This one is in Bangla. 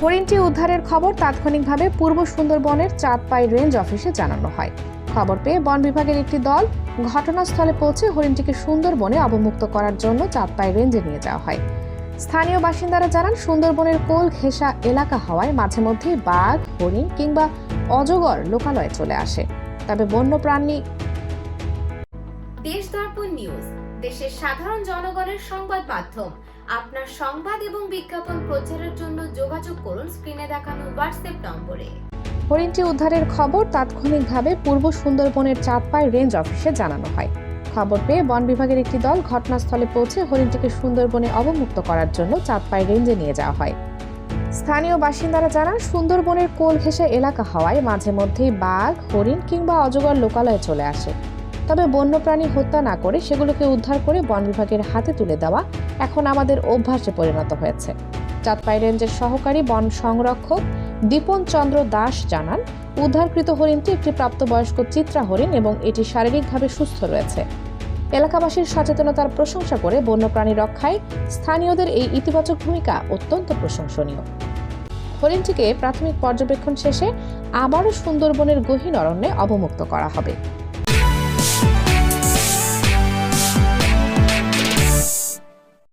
হরিণটি উদ্ধারের খবর তাৎক্ষণিকভাবে পূর্ব সুন্দরবনের চাঁদপাই রেঞ্জ অফিসে জানানো হয়। খবর পেয়ে বন বিভাগের একটি দল ঘটনাস্থলে পৌঁছে হরিণটিকে সুন্দরবনে অবমুক্ত করার জন্য চাঁদপাই রেঞ্জে নিয়ে যাওয়া হয়। স্থানীয় বাসিন্দারা জানান, সুন্দরবনের কোল ঘেঁষা এলাকা হওয়ায় মাঝে মধ্যেই বাঘ, হরিণ কিংবা অজগর লোকালয়ে চলে আসে। তবে বন্যপ্রাণী। দেশ দর্পণ নিউজ, দেশের সাধারণ জনগণের সংবাদ মাধ্যম। আপনার সংবাদ এবং বিজ্ঞাপন প্রচারের জন্য যোগাযোগ করুন স্ক্রিনে দেখানো হোয়াটসঅ্যাপ নম্বরে। হরিণটি উদ্ধারের খবর তাৎক্ষণিকভাবে পূর্ব সুন্দরবনের চাঁদপাই রেঞ্জ অফিসে জানানো হয়। খবর পেয়ে বন বিভাগের একটি দল ঘটনাস্থলে পৌঁছে হরিণটিকে সুন্দরবনে অবমুক্ত করার জন্য চাঁদপাই রেঞ্জে নিয়ে যাওয়া হয়। স্থানীয় বাসিন্দারা জানান, সুন্দরবনের কোল ঘেঁষা এলাকা হওয়ায় মাঝে মধ্যেই বাঘ, হরিণ কিংবা অজগর লোকালয়ে চলে আসে। তবে বন্যপ্রাণী হত্যা না করে সেগুলোকে উদ্ধার করে বন বিভাগের হাতে তুলে দেওয়া এখন আমাদের অভ্যাসে পরিণত হয়েছে। চাঁদপাই রেঞ্জের সহকারী বন সংরক্ষক দীপন চন্দ্র দাস জানান, উদ্ধারকৃত হরিণটি একটি প্রাপ্তবয়স্ক চিত্রা হরিণ এবং এটি শারীরিকভাবে সুস্থ রয়েছে। এলাকাবাসীর সচেতনতার প্রশংসা করে বন্যপ্রাণী রক্ষায় স্থানীয়দের এই ইতিবাচক ভূমিকা অত্যন্ত প্রশংসনীয়। হরিণটিকে প্রাথমিক পর্যবেক্ষণ শেষে আবারও সুন্দরবনের গহীন অরণ্যে অবমুক্ত করা হবে।